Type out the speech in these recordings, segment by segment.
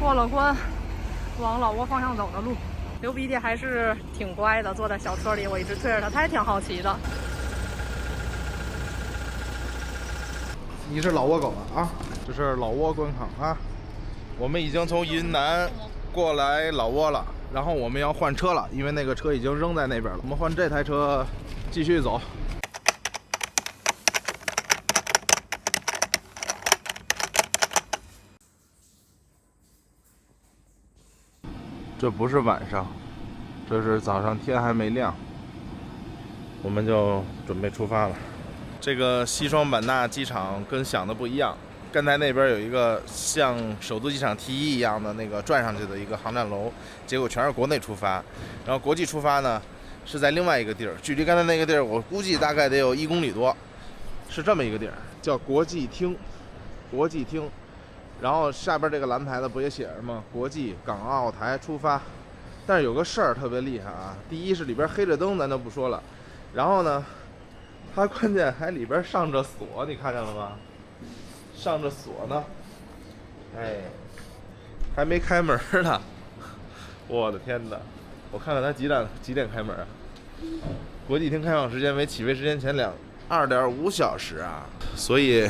过了关，往老挝方向走的路。刘鼻涕还是挺乖的，坐在小车里，我一直推着他，他也挺好奇的。你是老挝狗了啊？这是老挝关卡啊！我们已经从云南过来老挝了，然后我们要换车了，因为那个车已经扔在那边了。我们换这台车继续走。这不是晚上，这是早上天还没亮，我们就准备出发了。这个西双版纳机场跟想的不一样，刚才那边有一个像首都机场 T1一样的那个转上去的一个航站楼，结果全是国内出发，然后国际出发呢是在另外一个地儿，距离刚才那个地儿我估计大概得有1公里多，是这么一个地儿，叫国际厅，国际厅。然后下边这个蓝牌子不也写着吗？国际港澳台出发。但是有个事儿特别厉害啊，第一是里边黑着灯，咱就不说了，然后呢它关键还里边上着锁，你看见了吗？上着锁呢，哎，还没开门呢。我的天哪！我看看它几点开门啊？国际厅开放时间为起飞时间前2.5小时啊，所以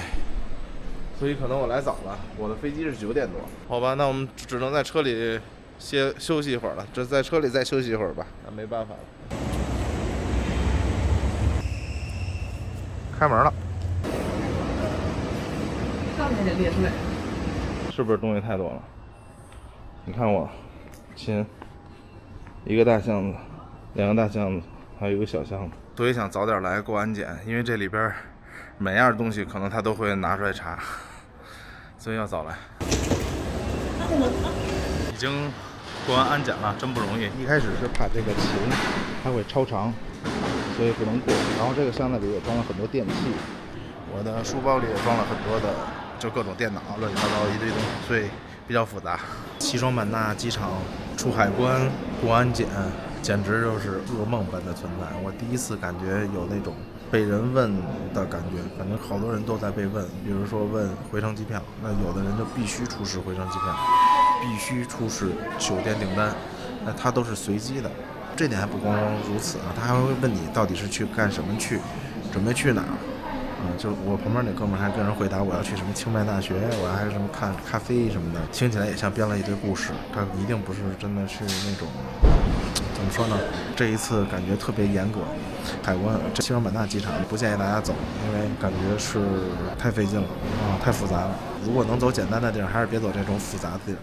可能我来早了，我的飞机是9点多。好吧，那我们只能在车里休息一会儿了，在车里再休息一会儿吧，那没办法了。开门了，上面得列出来。是不是东西太多了？你看我，亲，一个大箱子，2个大箱子，还有一个小箱子。所以想早点来过安检，因为这里边每样东西可能他都会拿出来查，所以要早来。已经过完安检了，真不容易。一开始是怕这个琴它会超长，所以不能过。然后这个箱子里也装了很多电器，我的书包里也装了很多的，就各种电脑，乱七八糟一堆东西，所以比较复杂。西双版纳机场出海关过安检，简直就是噩梦般的存在。我第一次感觉有那种被人问的感觉，感觉好多人都在被问，比如说问回程机票，那有的人就必须出示回程机票，必须出示酒店订单，那它都是随机的。这点还不光如此啊，他还会问你到底是去干什么去，准备去哪儿。就我旁边那哥们还跟人回答我要去什么清迈大学，我还有什么看咖啡什么的，听起来也像编了一堆故事。他一定不是真的是那种，怎么说呢？这一次感觉特别严格，海关这西双版纳机场不建议大家走，因为感觉是太费劲了啊，太复杂了。如果能走简单的地儿，还是别走这种复杂的地儿，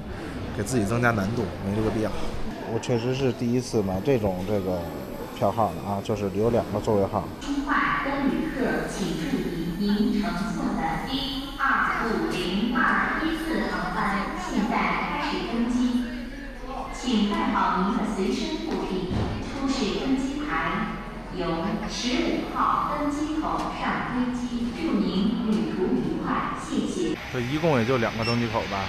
给自己增加难度，没这个必要。我确实是第一次买这个票号的啊，就是有2个座位号。出发的旅客请注意，您乘坐的 A250-214航班现在开始登机，请带好您的随身物品，出示登机牌，由15号登机口上飞机。祝您旅途愉快，谢谢。这一共也就2个登机口吧。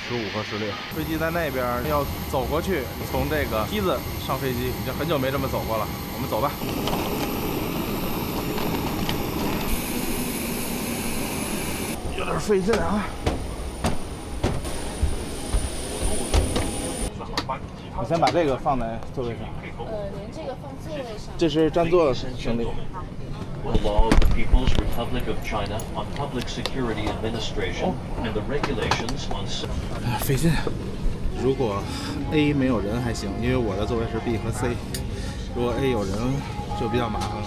15和16，飞机在那边要走过去，从这个梯子上飞机，已经很久没这么走过了。我们走吧。有点费劲啊。我先把这个放在座位上。您这个放座位上。这是占座行李。The law of the People's Republic of China on Public Security Administration and the regulations on. 费劲。如果 A 没有人还行，因为我的座位是 B 和 C。如果 A 有人，就比较麻烦了。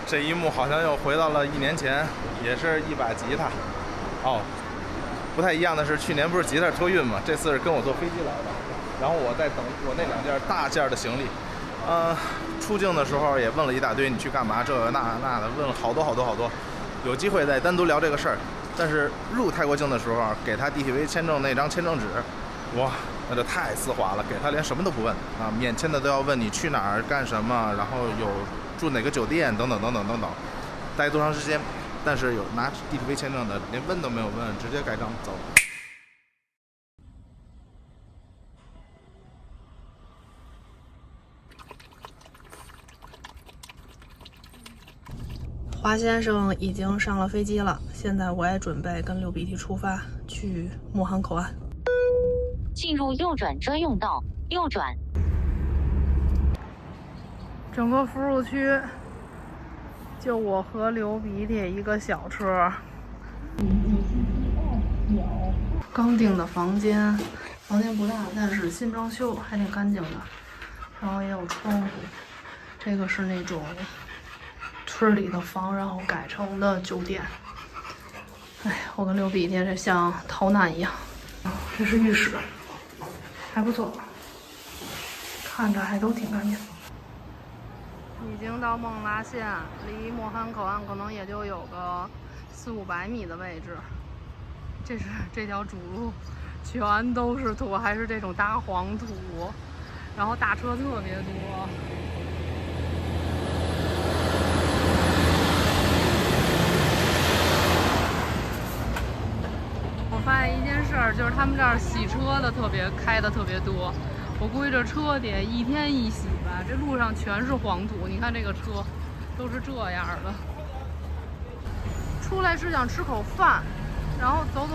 这一幕好像又回到了1年前，也是一把吉他。哦，不太一样的是，去年不是吉他托运嘛，这次是跟我坐飞机来的。然后我在等我那2件大件的行李，出境的时候也问了一大堆，你去干嘛？这个那的，问了好多。有机会再单独聊这个事儿。但是入泰国境的时候，给他 DTV 签证那张签证纸，哇，那就太丝滑了，给他连什么都不问啊，免签的都要问你去哪儿干什么，然后有住哪个酒店等等，待多长时间。但是有拿 DTV 签证的，连问都没有问，直接盖章走。华先生已经上了飞机了，现在我也准备跟流鼻涕出发去墨杭口岸。进入右转专用道，右转。整个服务区就我和流鼻涕一个小车。刚订的房间不大，但是新装修，还挺干净的，然后也有窗户。这个是那种村里的房，然后改成的酒店。哎，我跟流鼻涕这像逃难一样。这是浴室，还不错，看着还都挺干净。已经到勐腊县，离墨杭口岸可能也就有个400-500米的位置。这条主路全都是土，还是这种大黄土，然后大车特别多。我发现一件事儿，就是他们这儿洗车的开的特别多。我估计这车得一天一洗吧，这路上全是黄土。你看这个车都是这样的。出来是想吃口饭，然后走，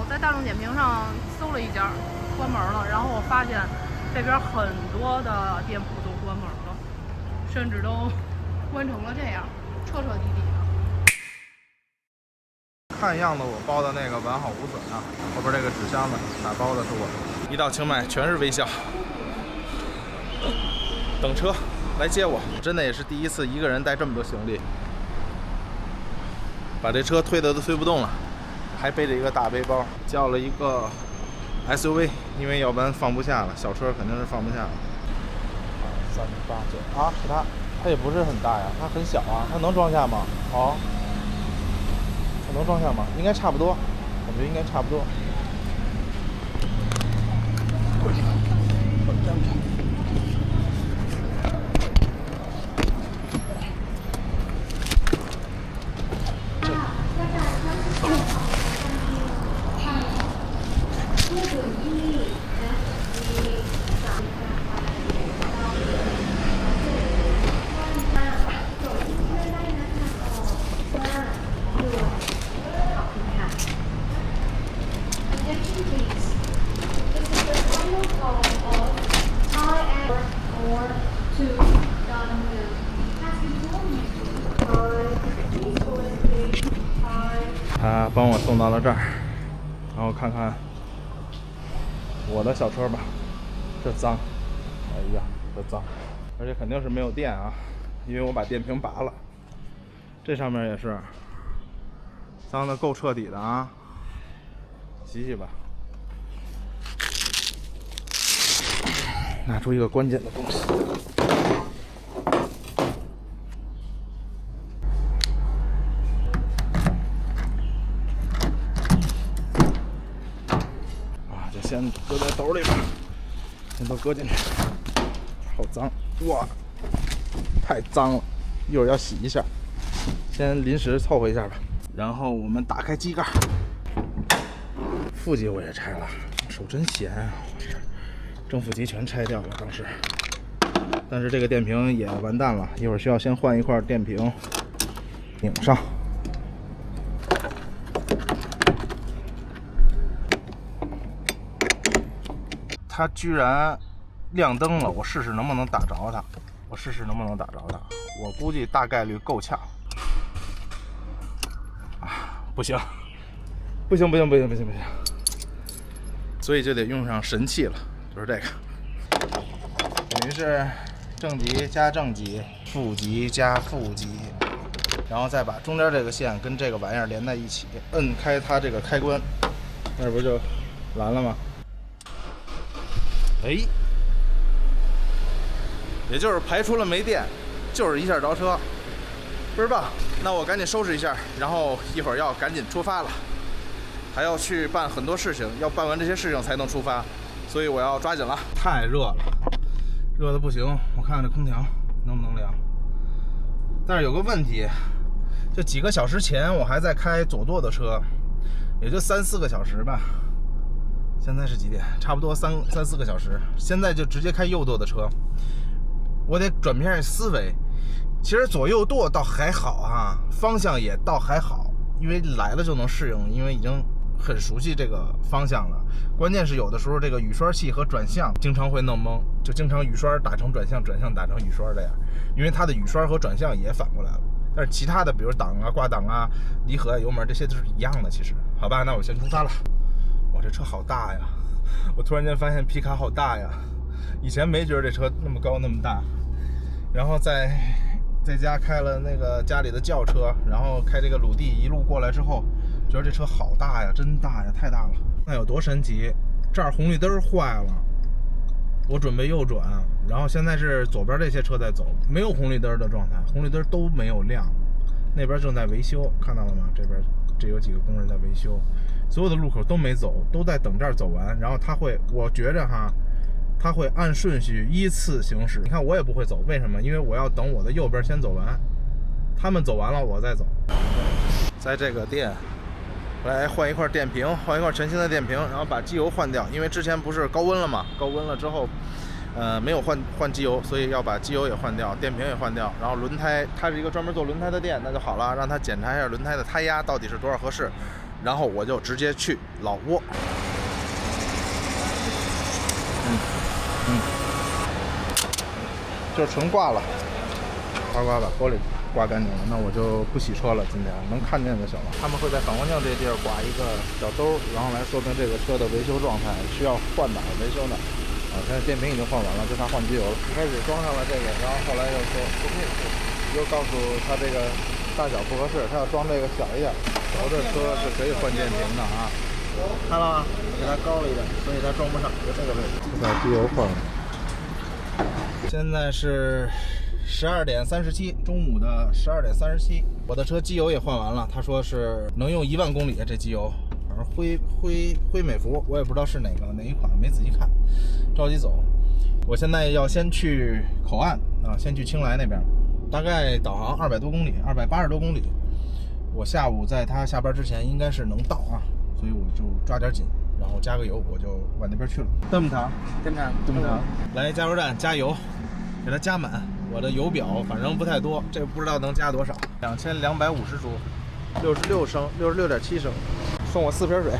在大众点评上搜了一家，关门了。然后我发现这边很多的店铺都关门了，甚至都关成了这样，彻底的。看样子我包的那个完好无损啊，后边这个纸箱子打包的是我的。一到清迈全是微笑，等车来接我，真的也是第一次一个人带这么多行李，把这车推的都推不动了，还背着一个大背包，叫了一个 SUV， 因为要不然放不下了，小车肯定是放不下了。3、8、9啊，是它也不是很大呀，它很小啊，它能装下吗？哦。能装下吗？应该差不多，感觉应该差不多。他帮我送到了这儿，然后看看我的小车吧，这脏，哎呀，这脏，而且肯定是没有电啊，因为我把电瓶拔了。这上面也是脏的够彻底的啊，洗洗吧。拿出一个关键的东西。先搁在兜里吧，先都搁进去。好脏，哇，太脏了，一会儿要洗一下。先临时凑合一下吧。然后我们打开机盖，负极我也拆了，手真闲啊！正负极全拆掉了当时，但是这个电瓶也完蛋了，一会儿需要先换一块电瓶，拧上。它居然亮灯了，我试试能不能打着它。我估计大概率够呛。啊，不行，所以就得用上神器了，就是这个，等于是正极加正极，负极加负极，然后再把中间这个线跟这个玩意儿连在一起，摁开它这个开关，那不就完了吗？哎，也就是排除了没电，就是一下着车，倍儿棒。那我赶紧收拾一下，然后一会儿要赶紧出发了，还要去办很多事情，要办完这些事情才能出发，所以我要抓紧了。太热了，热的不行，我看看这空调能不能凉。但是有个问题，就几个小时前我还在开左舵的车，也就3、4个小时吧。现在是几点？差不多3、4个小时。现在就直接开右舵的车，我得转变思维。其实左右舵倒还好啊，方向也倒还好，因为来了就能适应，因为已经很熟悉这个方向了。关键是有的时候这个雨刷器和转向经常会弄懵，就经常雨刷打成转向，转向打成雨刷这样，因为它的雨刷和转向也反过来了。但是其他的，比如档啊、挂档啊、离合啊、油门，这些都是一样的。其实，好吧，那我先出发了。哇，这车好大呀！我突然间发现皮卡好大呀，以前没觉得这车那么高那么大。然后在家开了那个家里的轿车，然后开这个鲁地一路过来之后，觉得这车好大呀，真大呀，太大了。那有多神奇？这儿红绿灯坏了，我准备右转，然后现在是左边这些车在走，没有红绿灯的状态，红绿灯都没有亮，那边正在维修，看到了吗？这有几个工人在维修，所有的路口都没走，都在等这儿走完，然后他会，我觉着哈，他会按顺序依次行驶。你看我也不会走，为什么？因为我要等我的右边先走完，他们走完了我再走。在这个店来换一块电瓶，换一块全新的电瓶，然后把机油换掉，因为之前不是高温了嘛，高温了之后没有换机油，所以要把机油也换掉，电瓶也换掉，然后轮胎，它是一个专门做轮胎的店，那就好了，让他检查一下轮胎的胎压到底是多少合适，然后我就直接去老挝。就是纯挂了，呱呱把玻璃刮干净了，那我就不洗车了，今天能看见就行了。他们会在反光镜这地儿刮一个小兜，然后来说明这个车的维修状态，需要换哪儿维修呢？现在电瓶已经换完了，就差换机油了。一开始装上了这个，然后后来又说不配，又告诉他这个大小不合适，他要装这个小一点。小的车是可以换电瓶的啊，看了吗？给它高了一点，所以它装不上，就这个位置。把机油换了。现在是12点37，中午的12点37，我的车机油也换完了，他说是能用1万公里，这机油，反正辉美孚，我也不知道是哪一款，没仔细看，着急走。我现在要先去口岸啊，先去清莱那边，大概导航200多公里，280多公里，我下午在他下班之前应该是能到啊，所以我就抓点紧。然后加个油，我就往那边去了。这么长，来加油站加油，给它加满。我的油表反正不太多，这不知道能加多少。2250铢，66升，66.7升，送我4瓶水。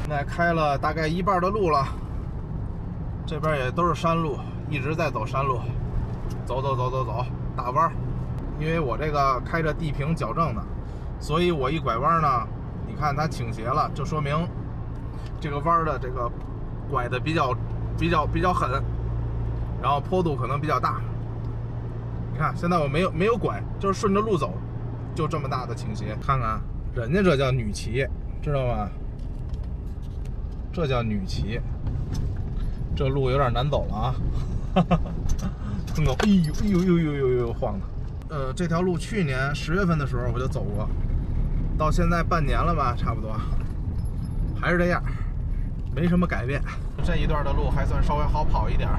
现在开了大概一半的路了，这边也都是山路，一直在走山路，走，打弯。因为我这个开着地平矫正的，所以我一拐弯呢，你看它倾斜了，就说明这个弯的这个拐的比较狠，然后坡度可能比较大。你看现在我没有拐，就是顺着路走，就这么大的倾斜。看看人家这叫女骑，知道吗？这叫女骑。这路有点难走了啊！真的，哎呦晃的。这条路去年10月份的时候我就走过，到现在半年了吧，差不多，还是这样。没什么改变，这一段的路还算稍微好跑一点，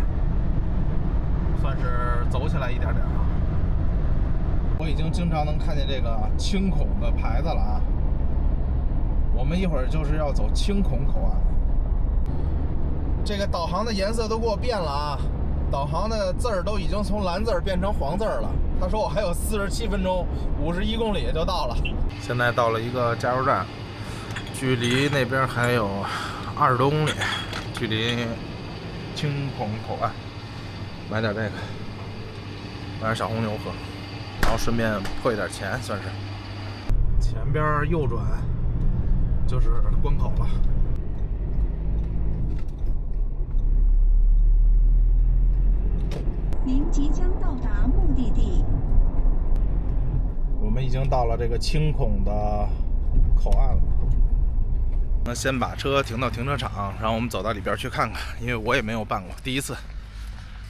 算是走起来一点点啊。我已经经常能看见这个青孔的牌子了啊。我们一会儿就是要走青孔口岸。这个导航的颜色都给我变了啊，导航的字儿都已经从蓝字儿变成黄字儿了。他说我还有47分钟，51公里就到了。现在到了一个加油站，距离那边还有20多公里，距离青孔口岸，买点这个，买点小红牛喝，然后顺便破一点钱，算是。前边右转就是关口了。您即将到达目的地。我们已经到了这个青孔的口岸了。那先把车停到停车场，然后我们走到里边去看看，因为我也没有办过，第一次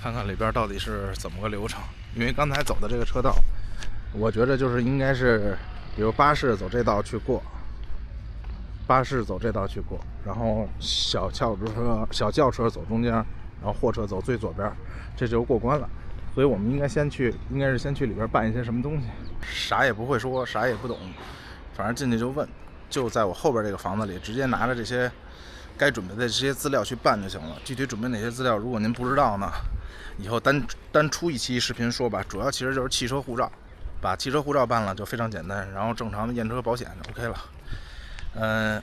看看里边到底是怎么个流程。因为刚才走的这个车道，我觉得就是应该是，比如巴士走这道去过，然后小轿车走中间，然后货车走最左边，这就是过关了。所以我们应该是先去里边办一些什么东西。啥也不会说，啥也不懂，反正进去就问，就在我后边这个房子里，直接拿着这些该准备的这些资料去办就行了。具体准备哪些资料，如果您不知道呢，以后单出一期视频说吧，主要其实就是汽车护照，把汽车护照办了就非常简单，然后正常的验车保险就 OK 了。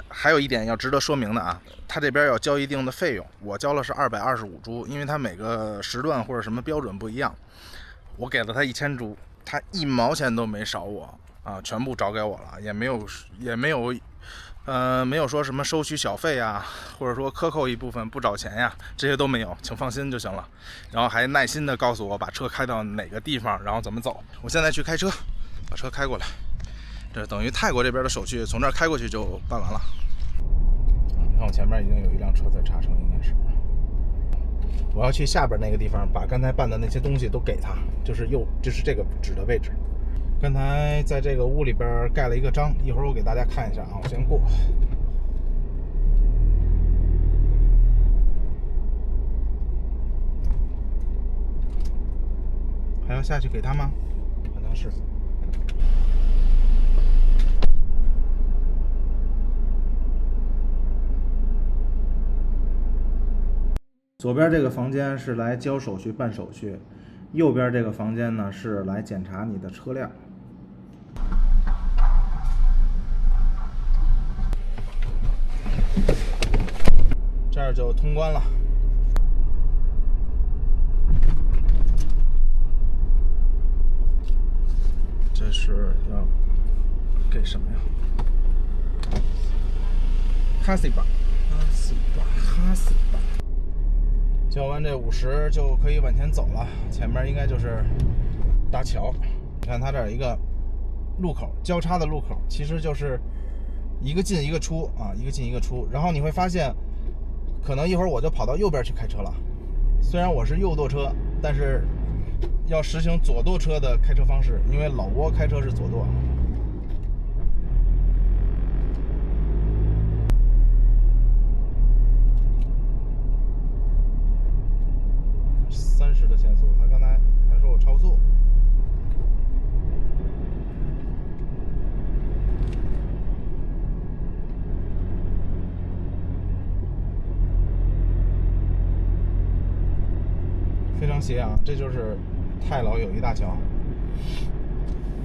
还有一点要值得说明的啊，他这边要交一定的费用，我交了是225铢，因为他每个时段或者什么标准不一样，我给了他1000铢，他1毛钱都没少我啊，全部找给我了，也没有说什么收取小费啊，或者说克扣一部分不找钱呀，这些都没有，请放心就行了。然后还耐心的告诉我把车开到哪个地方，然后怎么走。我现在去开车，把车开过来，这等于泰国这边的手续从这儿开过去就办完了。你看我前面已经有一辆车在查车，应该是。我要去下边那个地方，把刚才办的那些东西都给他，就是这个指的位置。刚才在这个屋里边盖了一个章，一会儿我给大家看一下啊。我先过。还要下去给他吗？好像是。左边这个房间是来交手续、办手续，右边这个房间呢是来检查你的车辆。这儿就通关了。这是要给什么呀？哈西巴。交完这50就可以往前走了，前面应该就是大桥。你看它这儿有一个路口，交叉的路口，其实就是一个进一个出啊，一个进一个出。然后你会发现，可能一会儿我就跑到右边去开车了。虽然我是右舵车，但是要实行左舵车的开车方式，因为老挝开车是左舵。30的限速，他刚才还说我超速。非常斜啊，这就是泰老友谊大桥。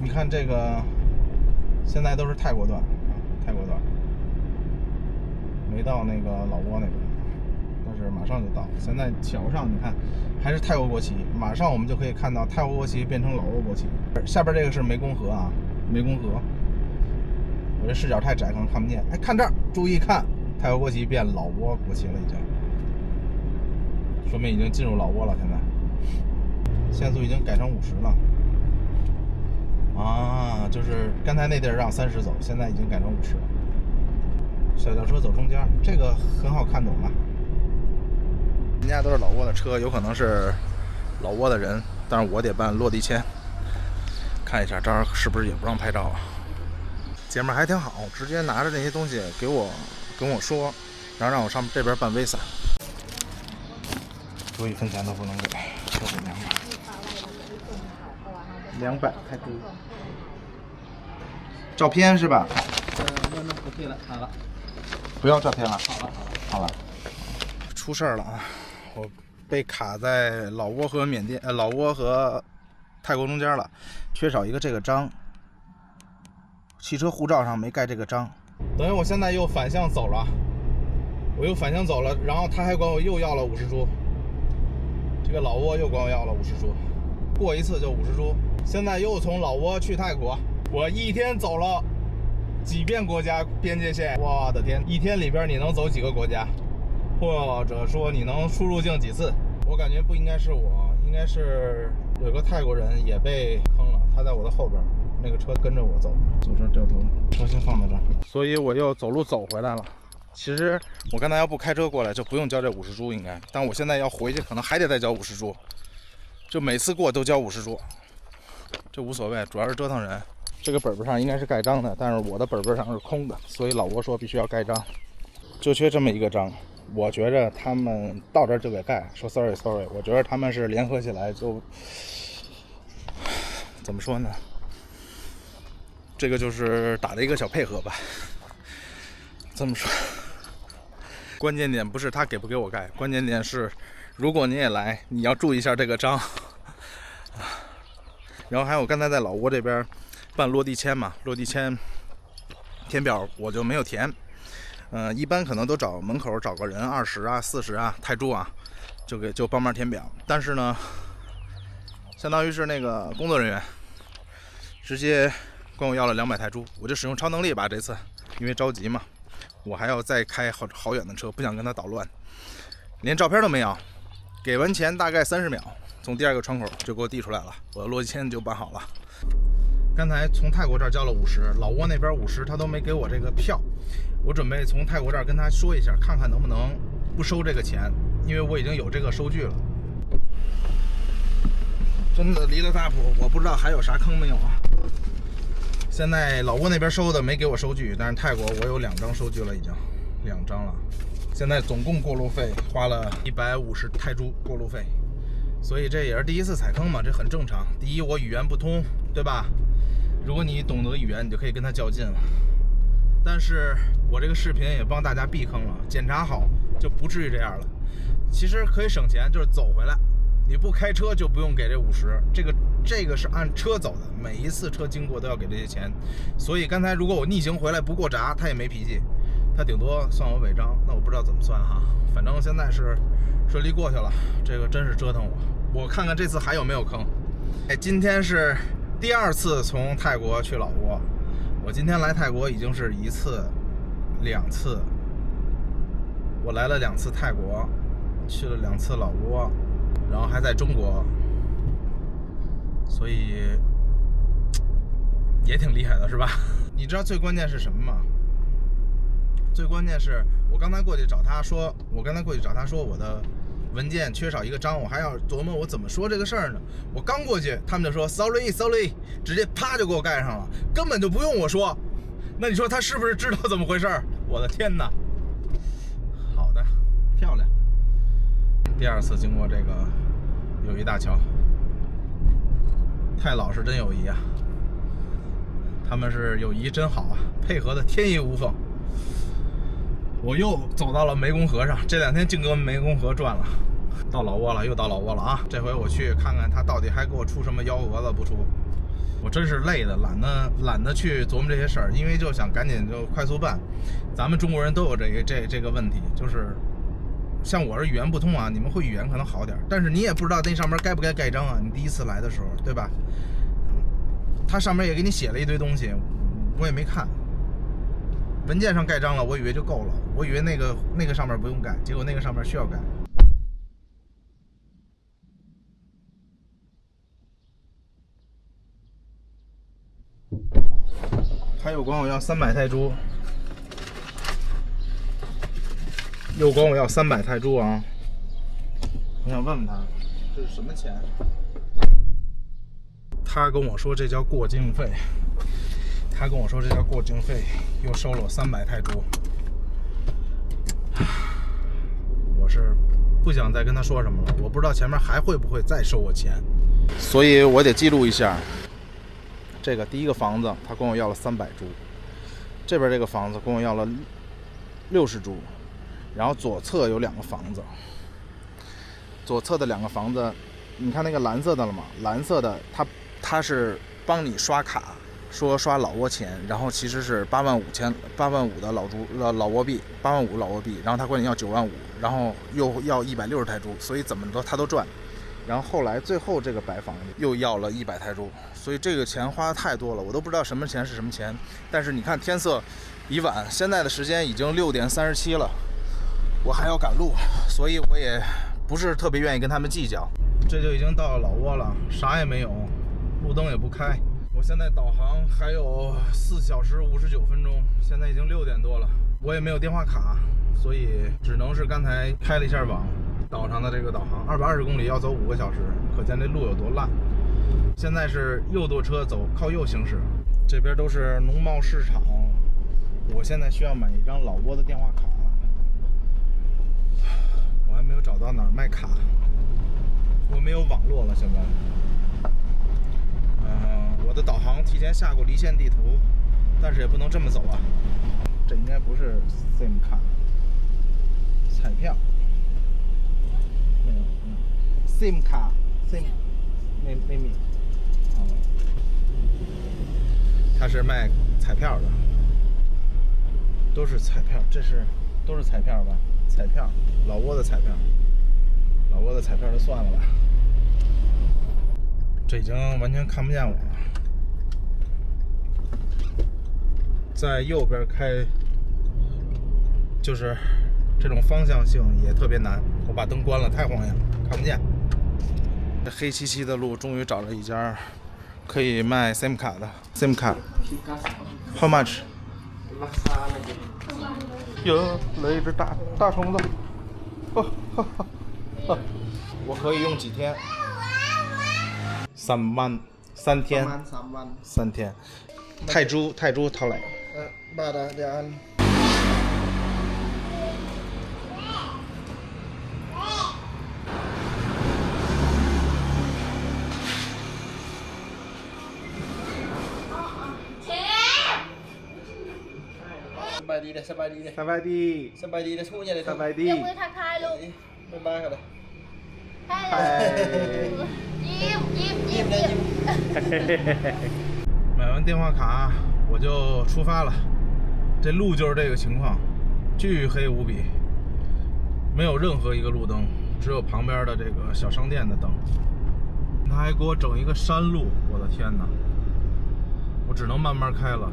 你看这个，现在都是泰国段啊，泰国段，没到那个老挝那边。但是马上就到，现在桥上你看还是泰国国旗，马上我们就可以看到泰国国旗变成老挝国旗。下边这个是湄公河啊，湄公河。我这视角太窄，可能看不见。哎，看这儿，注意看，泰国国旗变老挝国旗了，已经，说明已经进入老挝了。现在限速已经改成50了。啊，就是刚才那地儿让30走，现在已经改成50了。小轿车走中间，这个很好看懂了。人家都是老挝的车，有可能是老挝的人，但是我得办落地签，看一下这儿是不是也不让拍照啊？姐们儿还挺好，直接拿着那些东西跟我说，然后让我上这边办 visa， 多1分钱都不能给，就给200太多。照片是吧？那不对了，好了，不要照片了。好了。出事儿了啊！我被卡在老挝和老挝和泰国中间了，缺少一个这个章，汽车护照上没盖这个章。等于我现在又反向走了，然后他还管我又要了50铢，这个老挝又管我要了50铢，过一次就50铢。现在又从老挝去泰国，我一天走了几遍国家边界线，我的天，一天里边你能走几个国家？或者说你能出入境几次？我感觉不应该是我，应该是有个泰国人也被坑了，他在我的后边，那个车跟着我走，走这掉头，车先放在这儿，所以我又走路走回来了。其实我刚才要不开车过来就不用交这50铢应该，但我现在要回去可能还得再交50铢，就每次过都交50铢，这无所谓，主要是折腾人。这个本本上应该是盖章的，但是我的本本上是空的，所以老挝说必须要盖章，就缺这么一个章。我觉着他们到这儿就给盖，说 sorry， 我觉得他们是联合起来就怎么说呢？这个就是打了一个小配合吧。这么说，关键点不是他给不给我盖，关键点是如果你也来，你要注意一下这个章。然后还有刚才在老挝这边办落地签嘛，落地签填表我就没有填，一般可能都找门口找个人20啊40啊泰铢啊，就帮忙填表。但是呢，相当于是那个工作人员直接管我要了200泰铢，我就使用超能力吧这次，因为着急嘛，我还要再开好远的车，不想跟他捣乱，连照片都没有。给完钱大概30秒，从第2个窗口就给我递出来了，我的落地签就办好了。刚才从泰国这儿交了50，老挝那边50，他都没给我这个票。我准备从泰国这儿跟他说一下，看看能不能不收这个钱，因为我已经有这个收据了。真的离了大谱，我不知道还有啥坑没有啊。现在老挝那边收的没给我收据，但是泰国我有2张收据了，已经2张了。现在总共过路费花了150泰铢过路费，所以这也是第一次踩坑嘛，这很正常。第一，我语言不通，对吧？如果你懂得语言，你就可以跟他较劲了。但是我这个视频也帮大家避坑了，检查好就不至于这样了。其实可以省钱，就是走回来，你不开车就不用给这50，这个是按车走的，每一次车经过都要给这些钱。所以刚才如果我逆行回来不过闸，他也没脾气，他顶多算我违章，那我不知道怎么算哈。反正现在是顺利过去了，这个真是折腾我。我看看这次还有没有坑。今天是第2次从泰国去老挝，我今天来泰国已经是1次、2次，我来了2次泰国，去了2次老挝，然后还在中国，所以也挺厉害的，是吧？你知道最关键是什么吗？最关键是我刚才过去找他说，我的文件缺少一个章，我还要琢磨我怎么说这个事儿呢。我刚过去，他们就说 sorry， 直接啪就给我盖上了，根本就不用我说。那你说他是不是知道怎么回事？我的天哪！好的，漂亮。第2次经过这个友谊大桥，太老是真友谊啊！他们是友谊真好啊，配合的天衣无缝。我又走到了湄公河上，这2天净搁湄公河转了。到老挝了，又到老挝了啊！这回我去看看他到底还给我出什么幺蛾子不出。我真是累的，懒得去琢磨这些事儿，因为就想赶紧就快速办。咱们中国人都有这个问题，就是像我是语言不通啊，你们会语言可能好点，但是你也不知道那上面该不该盖章啊。你第1次来的时候，对吧？它上面也给你写了一堆东西，我也没看。文件上盖章了，我以为就够了，我以为那个上面不用盖，结果那个上面需要盖。他又管我要300泰铢，又管我要300泰铢啊！我想问问他，这是什么钱？他跟我说这叫过境费。又收了我300泰铢。我是不想再跟他说什么了，我不知道前面还会不会再收我钱，所以我得记录一下。这个第1个房子他跟我要了300铢，这边这个房子跟我要了60铢，然后左侧有2个房子，左侧的2个房子，你看那个蓝色的了吗？蓝色的他是帮你刷卡，说刷老挝钱，然后其实是85000的老挝币，85000老挝币，然后他管你要95000，然后又要160泰铢，所以怎么他都赚。然后后来最后这个白房子又要了100泰铢，所以这个钱花的太多了，我都不知道什么钱是什么钱。但是你看天色已晚，现在的时间已经6点37了，我还要赶路，所以我也不是特别愿意跟他们计较。这就已经到了老挝了，啥也没有，路灯也不开。我现在导航还有4小时59分钟，现在已经6点多了，我也没有电话卡，所以只能是刚才开了一下网。岛上的这个导航220公里要走5个小时，可见这路有多烂。现在是右舵车走，靠右行驶。这边都是农贸市场，我现在需要买一张老挝的电话卡，我还没有找到哪儿卖卡，我没有网络了现在。我的导航提前下过离线地图，但是也不能这么走啊。这应该不是 SIM 卡，彩票。没有。SIM 卡 ，SIM 没米。他是卖彩票的，都是彩票，都是彩票吧？彩票，老挝的彩票，老挝的彩票就算了吧。这已经完全看不见我了。在右边开，就是这种方向性也特别难。我把灯关了，太晃眼了，看不见。这黑漆漆的路，终于找了一家可以卖 SIM 卡的 SIM 卡。How much？ 哟，来一只大虫子。我可以用几天？3天。3天。泰铢ท่าไหร่？bát để ăn。สบายดีเลยสบายดีเลย สบายดี สบายดีเลยทู่เนี่ยเลย สบายดี ยกมือทักทายลูก บ๊ายบายกันเลย ยิ้มเลยยิ้ม 买完电话卡我就出发了。这路就是这个情况，巨黑无比，没有任何一个路灯，只有旁边的这个小商店的灯。他还给我整一个山路，我的天哪！我只能慢慢开了。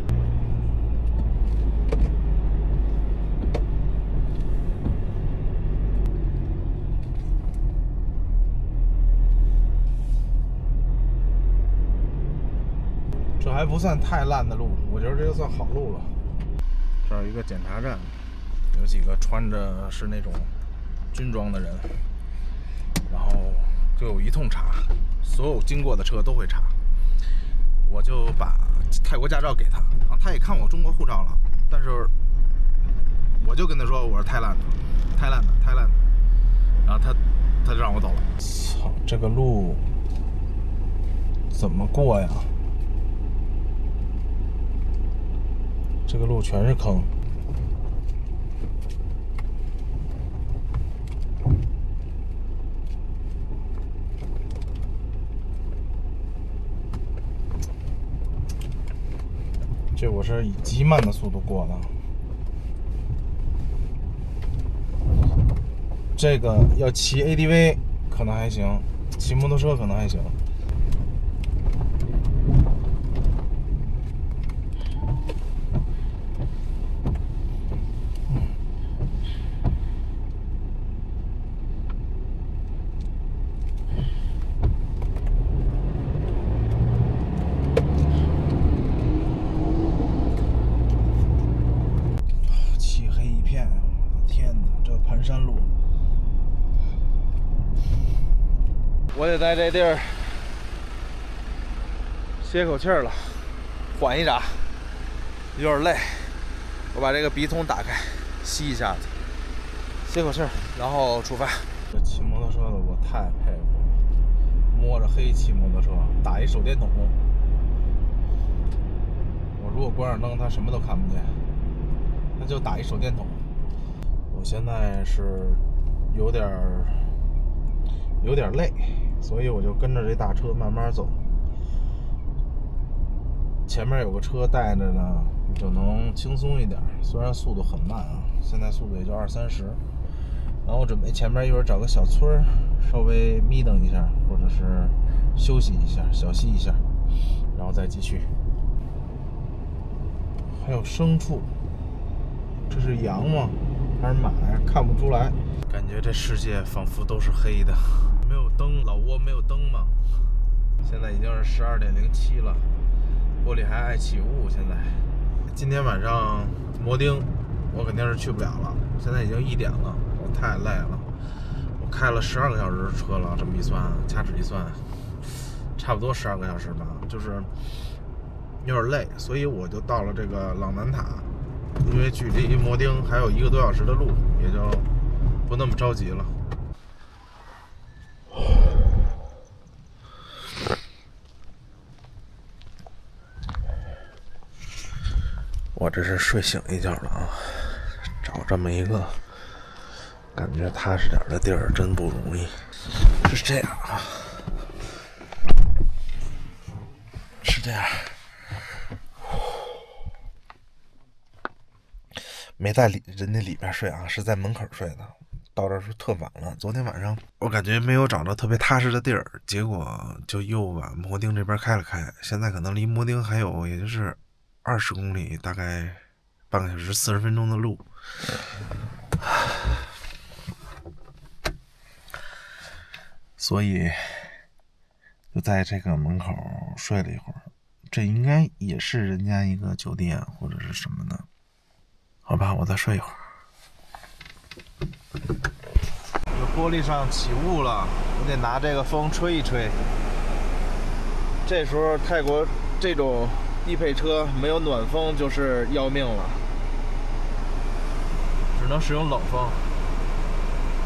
这还不算太烂的路，我觉得这就算好路了。这儿有一个检查站，有几个穿着是那种军装的人，然后就有一通查，所有经过的车都会查。我就把泰国驾照给他，然后他也看我中国护照了，但是我就跟他说我是泰兰的，然后他就让我走了。操，这个路怎么过呀？这个路全是坑。这我是以极慢的速度过的。这个要骑 ADV 可能还行，骑摩托车可能还行。山路，我得在这地儿歇口气儿了，缓一闸，有点累。我把这个笔筒打开，吸一下子，歇口气儿，然后出发。这骑摩托车的我太佩服了，摸着黑骑摩托车，打一手电筒。我如果关上灯，他什么都看不见，他就打一手电筒。我现在是有点累，所以我就跟着这大车慢慢走。前面有个车带着呢，就能轻松一点。虽然速度很慢啊，现在速度也就20-30。然后我准备前面一会儿找个小村儿，稍微眯瞪一下，或者是休息一下，小息一下，然后再继续。还有牲畜，这是羊吗？还是马呀？看不出来。感觉这世界仿佛都是黑的，没有灯，老挝没有灯吗？现在已经是12:07了，玻璃还爱起雾。现在，今天晚上摩丁，我肯定是去不了了。现在已经1点了，我太累了。我开了12个小时的车了，这么一算，掐指一算，差不多12个小时吧，就是有点累，所以我就到了这个朗南塔。因为距离摩丁还有1个多小时的路，也就不那么着急了。我这是睡醒一觉了啊，找这么一个感觉踏实点的地儿真不容易。是这样啊，是这样。没在人家里边睡啊，是在门口睡的。到这儿是特晚了，昨天晚上我感觉没有找到特别踏实的地儿，结果就又往摩丁这边开了开。现在可能离摩丁还有也就是20公里，大概半个小时40分钟的路。所以就在这个门口睡了一会儿，这应该也是人家一个酒店或者是什么的。好吧，我再睡一会儿。这玻璃上起雾了，我得拿这个风吹一吹。这时候泰国这种低配车没有暖风就是要命了，只能使用冷风。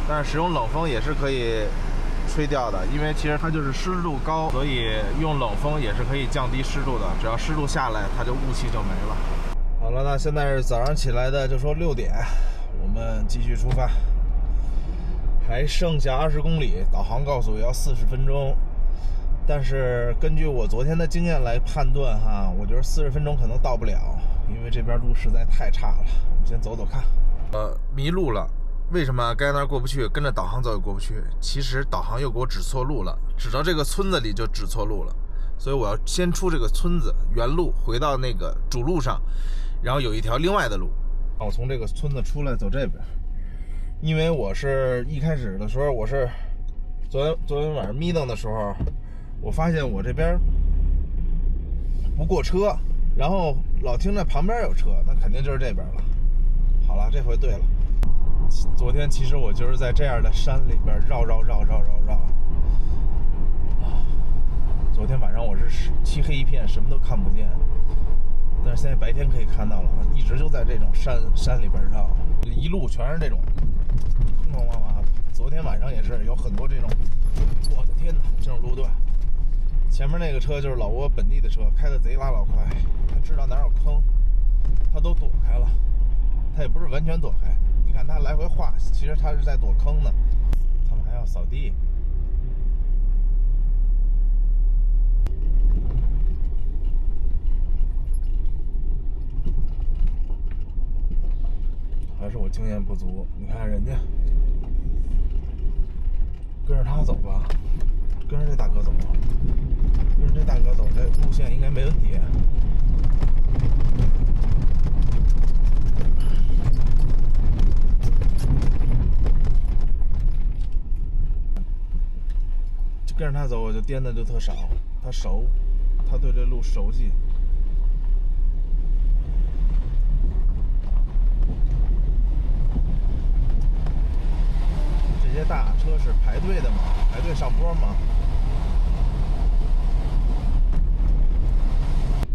但是使用冷风也是可以吹掉的，因为其实它就是湿度高，所以用冷风也是可以降低湿度的。只要湿度下来，它就雾气就没了。好了，那现在是早上起来的，就说6点，我们继续出发，还剩下20公里，导航告诉我要40分钟，但是根据我昨天的经验来判断哈，我觉得40分钟可能到不了，因为这边路实在太差了。我们先走走看。迷路了。为什么该那儿过不去，跟着导航走也过不去？其实导航又给我指错路了，指到这个村子里就指错路了，所以我要先出这个村子原路，回到那个主路上，然后有一条另外的路。我从这个村子出来走这边，因为我是一开始的时候，我是昨天晚上眯瞪的时候，我发现我这边不过车，然后老听着旁边有车，那肯定就是这边了。好了，这回对了。昨天其实我就是在这样的山里边绕。昨天晚上我是漆黑一片，什么都看不见，但是现在白天可以看到了，一直就在这种山里边绕，一路全是这种坑坑洼洼。昨天晚上也是有很多这种，我的天哪，这种路段。前面那个车就是老挝本地的车，开的贼拉老快，他知道哪有坑，他都躲开了，他也不是完全躲开。你看他来回画，其实他是在躲坑呢。他们还要扫地。还是我经验不足。你看人家，跟着他走吧，跟着这大哥走，跟着这大哥走，这路线应该没问题。跟着他走，我就颠的就特少。他熟，他对这路熟悉。这些大车是排队的嘛？排队上坡嘛？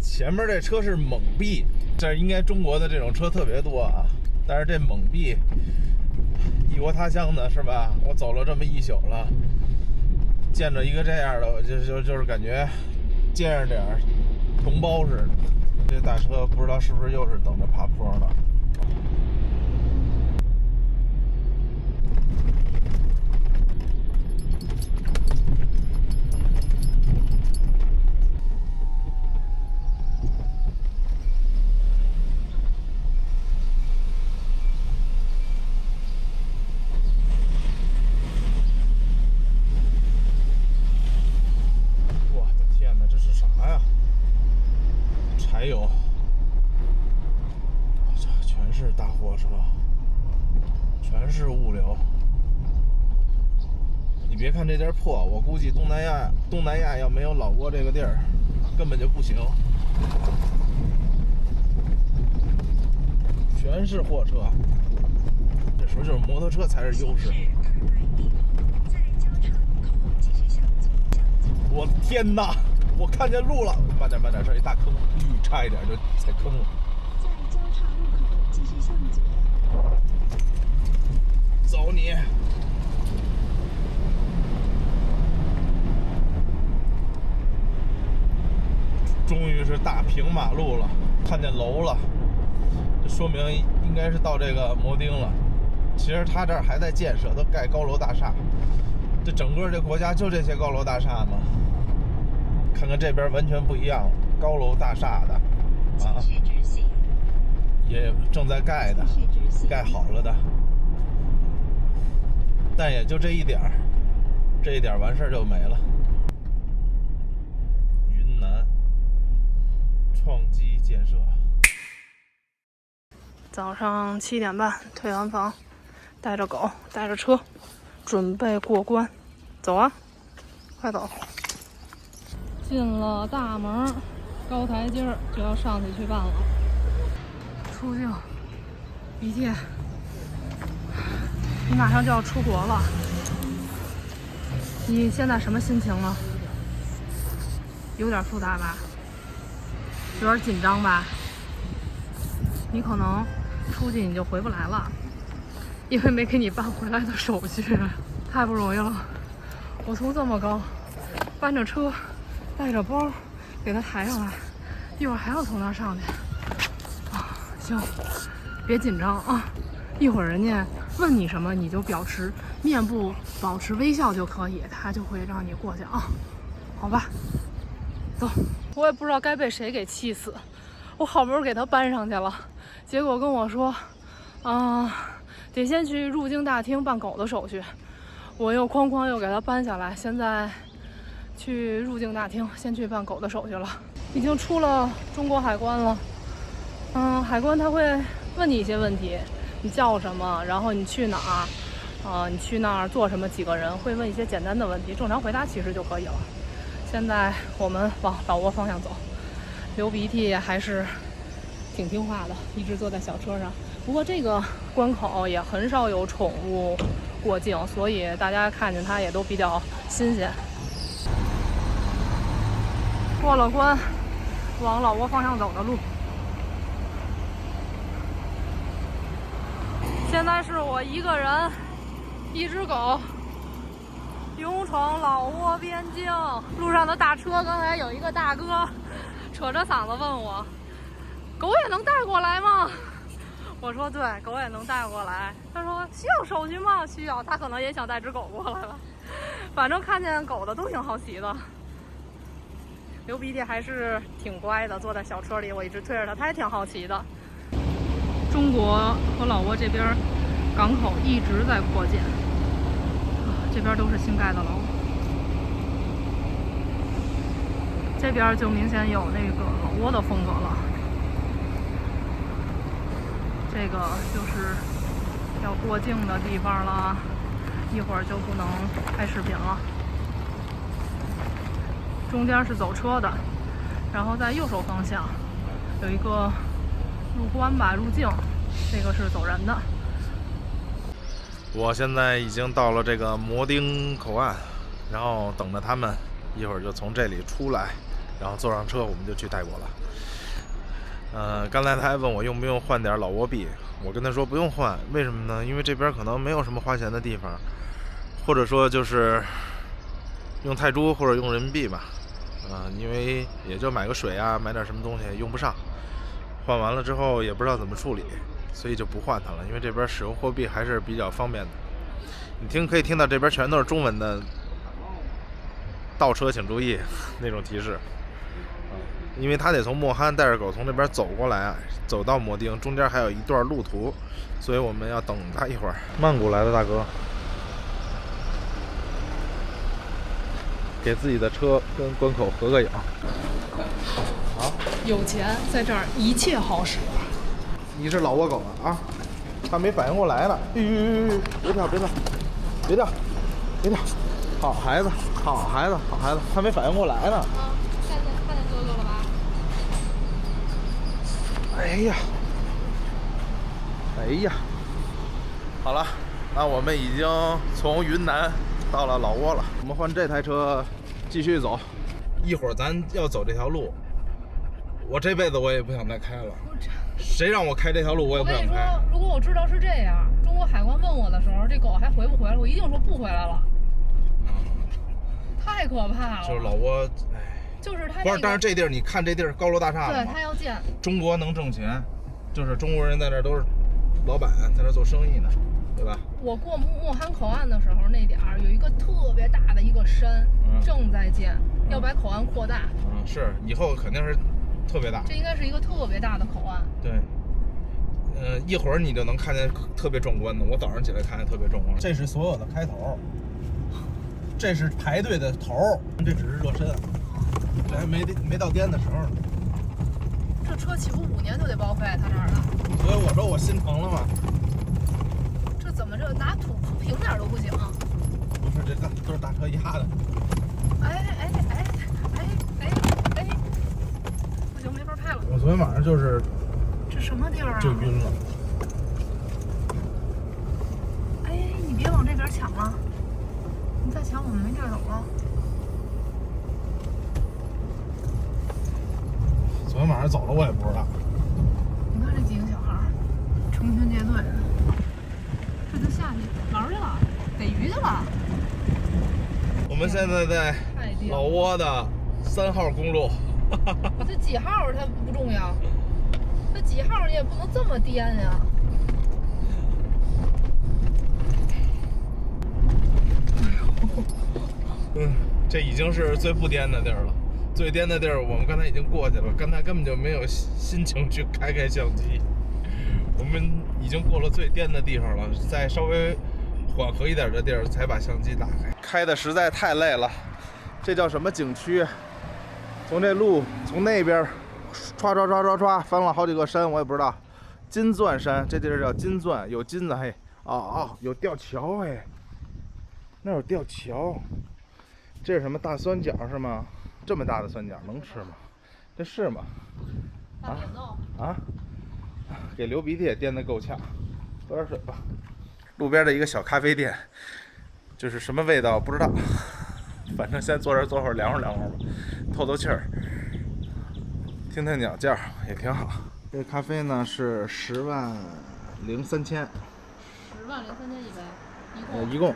前面这车是猛 B， 这应该中国的这种车特别多啊。但是这猛 B， 异国他乡的是吧？我走了这么一宿了。见着一个这样的，就是感觉见着点同胞似的。这大车不知道是不是又是等着爬坡了。还有，这全是大货车，全是物流。你别看这地儿破，我估计东南亚要没有老挝这个地儿，根本就不行。全是货车，这时候就是摩托车才是优势。我天哪！我看见路了，慢点，这是一大坑，差一点就踩坑了。在交叉路口继续向左。走你！终于是大平马路了，看见楼了，这说明应该是到这个摩丁了。其实他这儿还在建设，都盖高楼大厦。这整个这国家就这些高楼大厦吗？看看这边完全不一样，高楼大厦的啊，也正在盖的，盖好了的。但也就这一点儿，这一点完事儿就没了。云南创基建设。早上7点半退完房，带着狗，带着车，准备过关。走啊，快走！进了大门，高台阶儿就要上去办了。出境，鼻涕。你马上就要出国了，你现在什么心情呢？有点复杂吧？有点紧张吧？你可能出去你就回不来了，因为没给你办回来的手续，太不容易了。我从这么高搬着车，带着包给他抬上来，一会儿还要从那儿上去。啊，行，别紧张啊。一会儿人家问你什么，你就面部保持微笑就可以，他就会让你过去啊，好吧？走，我也不知道该被谁给气死，我好不容易给他搬上去了，结果跟我说，得先去入境大厅办狗的手续，我又哐哐又给他搬下来，现在去入境大厅先去办狗的手续了，已经出了中国海关了，海关他会问你一些问题。你叫什么？然后你去哪儿？你去那儿做什么？几个人？会问一些简单的问题，正常回答其实就可以了。现在我们往老挝方向走，流鼻涕还是挺听话的，一直坐在小车上。不过这个关口也很少有宠物过境，所以大家看见它也都比较新鲜。过了关，往老挝方向走的路。现在是我一个人，一只狗，勇闯老挝边境。路上的大车，刚才有一个大哥扯着嗓子问我：“狗也能带过来吗？”我说：“对，狗也能带过来。”他说：“需要手续吗？”需要。他可能也想带只狗过来了。反正看见狗的都挺好奇的。流鼻涕还是挺乖的，坐在小车里，我一直推着它，它也挺好奇的。中国和老挝这边港口一直在扩建，这边都是新盖的楼，这边就明显有那个老挝的风格了。这个就是要过境的地方了，一会儿就不能拍视频了。中间是走车的，然后在右手方向有一个入关吧，入境，这个是走人的。我现在已经到了这个摩丁口岸，然后等着他们，一会儿就从这里出来，然后坐上车我们就去泰国了。刚才他还问我用不用换点老挝币，我跟他说不用换，为什么呢？因为这边可能没有什么花钱的地方，或者说就是用泰铢或者用人民币吧，因为也就买个水啊，买点什么东西用不上，换完了之后也不知道怎么处理，所以就不换它了。因为这边使用货币还是比较方便的。你可以听到这边全都是中文的倒车请注意那种提示。因为他得从莫罕带着狗从那边走过来，走到摩丁，中间还有一段路途，所以我们要等他一会儿。曼谷来的大哥，给自己的车跟关口合个影。好，有钱在这儿一切好使。你是老挝狗啊？他没反应过来了。别跳，别跳，别跳，别跳！好孩子，好孩子，好孩子，他没反应过来呢。看见哥哥了吧？哎呀，哎呀，好了，那我们已经从云南到了老挝了。我们换这台车继续走，一会儿咱要走这条路，我这辈子我也不想再开了。谁让我开这条路，我也不想开。我跟你说，如果我知道是这样，中国海关问我的时候，这狗还回不回来，我一定说不回来了。太可怕了。就是老挝，就是他、不是，但是这地儿你看，这地儿高楼大厦对，他要建。中国能挣钱，就是中国人在那儿都是老板，在那儿做生意呢。对吧？我过莫罕口岸的时候，那点儿有一个特别大的一个山，正在建，要把口岸扩大。是，以后肯定是特别大。这应该是一个特别大的口岸。对。一会儿你就能看见特别壮观的。我早上起来看见特别壮观。这是所有的开头，这是排队的头，这只是热身，这还没到颠的时候呢。这车起步5年就得报废，他这儿的。所以我说我心疼了嘛。这怎么这拿土铺平点都不行？不是，这都是大车压的。哎，不行，没法拍了。我昨天晚上就是。这什么地儿啊？就晕了。哎，你别往这边抢了，你再抢我们没地儿走了。昨天晚上走了我也不知道。你看这几个小孩儿，成群结队的，这就下去玩去了，逮鱼去了。我们现在在老挝的3号公路。这几号它不重要。这几号你也不能这么颠呀！这已经是最不颠的地儿了。最颠的地儿我们刚才已经过去了，刚才根本就没有心情去开相机。我们已经过了最颠的地方了，在稍微缓和一点的地儿才把相机打开。开的实在太累了。这叫什么景区？从这路从那边。唰翻了好几个山，我也不知道。金钻山，这地儿叫金钻，有金子嘿。有吊桥嘿，那有吊桥。这是什么大酸角是吗？这么大的酸角能吃吗？这是吗？给流鼻涕也颠得够呛。喝点水吧。路边的一个小咖啡店，就是什么味道不知道，反正先坐这儿坐会儿凉快吧，透气儿。听听鸟叫也挺好。这咖啡呢是10.3万。10.3万1杯，一共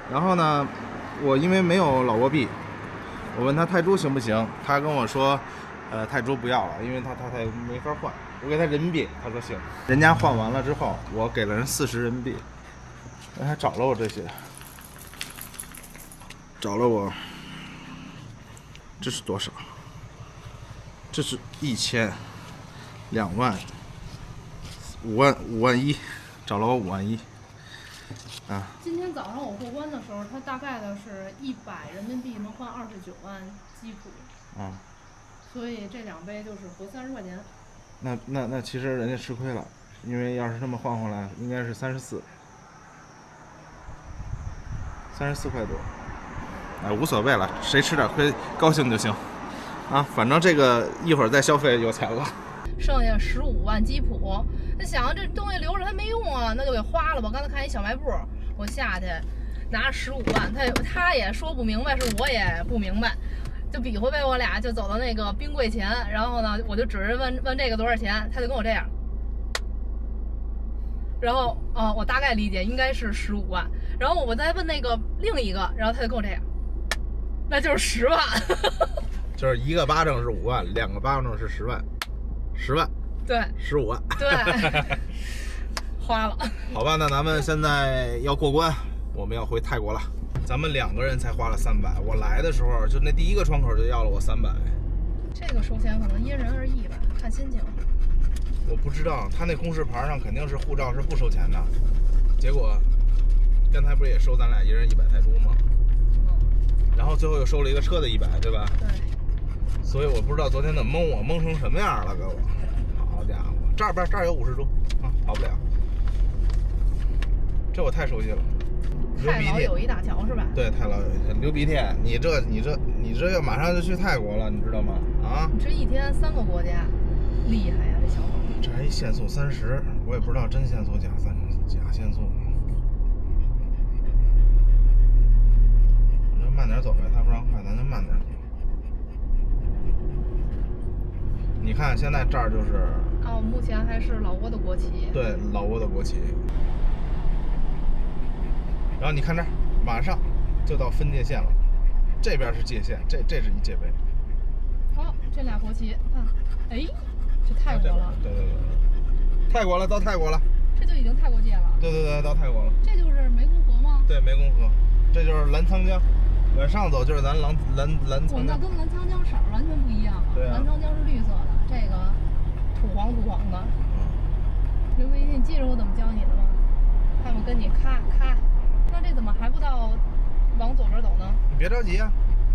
然后呢，我因为没有老挝币，我问他泰铢行不行，他跟我说，泰铢不要了，因为他没法换。我给他人民币，他说行。人家换完了之后，我给了人40人民币，人还找了我这些，找了我，这是多少？这是1000、2万、5万1，找了我5万1。今天早上我过关的时候，它大概的是100人民币能换29万基普。所以这2杯就是合30块钱。那其实人家吃亏了，因为要是这么换回来，应该是34块多。无所谓了，谁吃点亏高兴就行。反正这个一会儿再消费有钱了。剩下15万基普，那想这东西留着它没用啊，那就给花了吧。刚才看一小卖部，我下去拿15万，他也说不明白，是我也不明白，就比划呗。我俩就走到那个冰柜前，然后呢，我就指着问这个多少钱，他就跟我这样。然后我大概理解应该是15万，然后我再问那个另一个，然后他就跟我这样，那就是10万。就是一个巴掌是5万，2个巴掌是10万，10万，对，15万，对，花了。好吧，那咱们现在要过关，我们要回泰国了。咱们2个人才花了300，我来的时候就那第一个窗口就要了我300。这个收钱可能因人而异吧，看心情。我不知道，他那公示牌上肯定是护照是不收钱的，结果刚才不是也收咱俩一人100泰铢吗？然后最后又收了一个车的100，对吧？对。所以我不知道昨天怎么蒙我，蒙成什么样了，给我！好家伙，这儿有50铢跑不了。这我太熟悉了。太老友谊大桥是吧？对，太老友谊。流鼻涕，你这要马上就去泰国了，你知道吗？你这一天3个国家，厉害呀，这小伙。这还一限速30，我也不知道真限速假限速。你就慢点走呗，他不让快，咱就慢点走。你看现在这儿就是目前还是老挝的国旗。对，老挝的国旗。然后你看这儿，马上就到分界线了，这边是界限，这是一界碑。好，这俩国旗，这泰国了。对，泰国了，到泰国了。这就已经泰国界了。对对对，到泰国了。这就是湄公河吗？对，湄公河，这就是澜沧江。往上走就是咱澜沧江。那跟澜沧江色儿完全不一样啊。对啊。澜沧江是绿色的，这个土黄的。刘维，你记着我怎么教你的吗？他们跟你咔，那这怎么还不到往左边走呢？你别着急啊，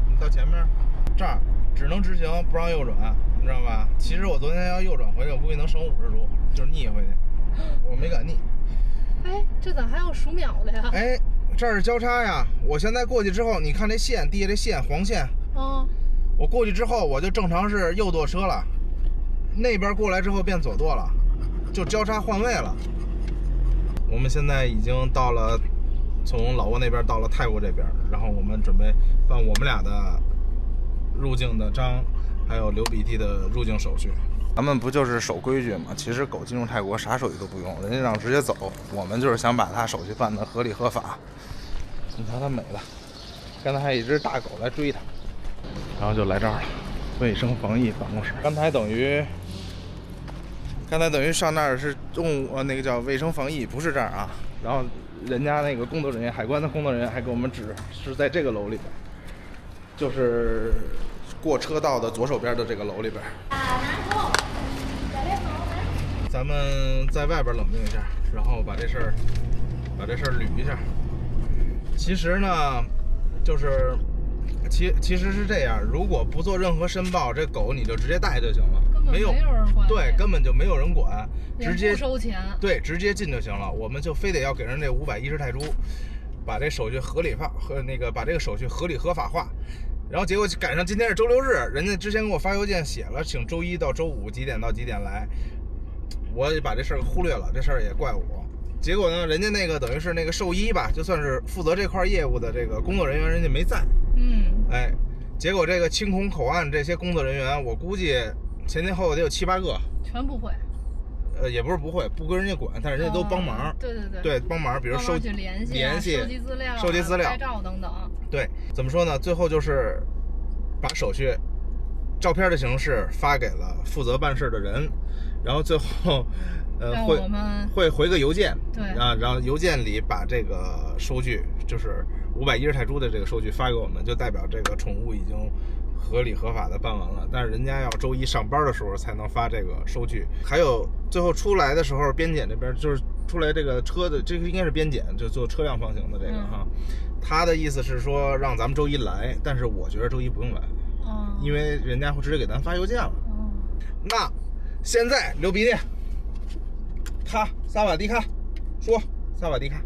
你到前面，这儿只能直行，不让右转，你知道吧？其实我昨天要右转回去，我估计能省50铢，就是逆回去，我没敢逆。哎，这咋还有数秒的呀？哎，这儿是交叉呀！我现在过去之后，你看这线，地下这线黄线。我过去之后，我就正常是右舵车了，那边过来之后变左舵了，就交叉换位了。我们现在已经到了，从老挝那边到了泰国这边，然后我们准备办我们俩的入境的章，还有流鼻涕的入境手续。咱们不就是守规矩吗？其实狗进入泰国啥手续都不用，人家让直接走，我们就是想把它手续办得合理合法。你瞧它美的，刚才还有一只大狗来追它，然后就来这儿了，卫生防疫办公室。刚才等于上那儿是那个叫卫生防疫，不是这儿啊。然后人家那个工作人员，海关的工作人员还给我们指是在这个楼里边，就是过车道的左手边的这个楼里边。咱们在外边冷静一下，然后把这事儿捋一下。其实呢，就是其实是这样，如果不做任何申报，这狗你就直接带就行了，没有人管，对，根本就没有人管，直接不收钱，对，直接进就行了。我们就非得要给人这510泰铢，把这手续合理化和把这个手续合理合法化。然后结果赶上今天是周六日，人家之前给我发邮件写了，请周一到周五几点到几点来，我也把这事儿忽略了，这事儿也怪我。结果呢，人家那个等于是那个兽医吧，就算是负责这块业务的这个工作人员，人家没在。哎，结果这个青孔口岸这些工作人员，我估计前后得有7、8个，全不会。也不是不会，不归人家管，但是人家都帮忙。对，帮忙，比如去联系、收集资料、拍照等等。对，怎么说呢？最后就是把手续照片的形式发给了负责办事的人，然后最后会回个邮件，对啊，然后邮件里把这个收据，就是510泰铢的这个收据发给我们，就代表这个宠物已经合理合法的办完了。但是人家要周一上班的时候才能发这个收据。还有最后出来的时候，边检这边就是出来这个车的，这个应该是边检，就做车辆放行的这个哈。他的意思是说让咱们周一来，但是我觉得周一不用来，因为人家会直接给咱发邮件了。那现在流鼻涕，他萨瓦迪卡，说萨瓦迪卡，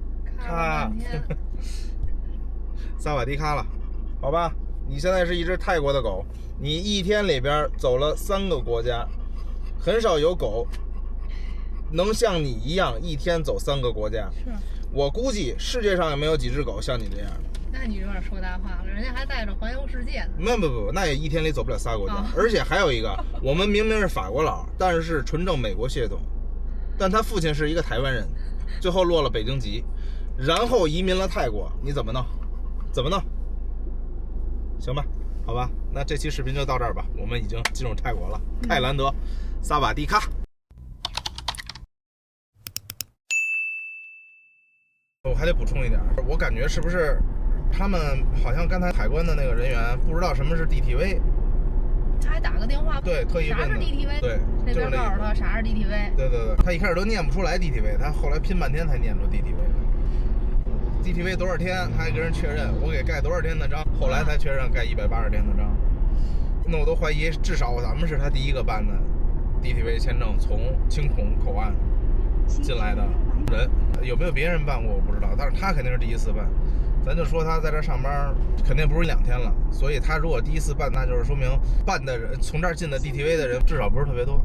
萨瓦迪卡了，好吧？你现在是一只泰国的狗，你一天里边走了3个国家，很少有狗能像你一样一天走3个国家。是，我估计世界上也没有几只狗像你这样的。那你有点说大话了，人家还带着环游世界呢。不，那也一天里走不了3个国家。而且还有一个，我们明明是法国佬，但是是纯正美国血统，但他父亲是一个台湾人，最后落了北京籍，然后移民了泰国，你怎么弄？怎么弄？行吧，好吧，那这期视频就到这儿吧。我们已经进入泰国了，泰兰德，萨瓦迪卡。我还得补充一点，我感觉是不是他们好像刚才海关的那个人员不知道什么是 DTV， 他还打个电话，对，特意问啥是 DTV， 对，那边告诉他啥是 DTV， 对，他一开始都念不出来 DTV， 他后来拼半天才念出 DTV。DTV 多少天，他还跟人确认，我给盖多少天的章，后来才确认盖180天的章。那我都怀疑，至少咱们是他第一个办的 DTV 签证从青孔口岸进来的人，有没有别人办过我不知道，但是他肯定是第一次办。咱就说他在这上班，肯定不是2天了，所以他如果第一次办，那就是说明办的人从这儿进的 DTV 的人至少不是特别多。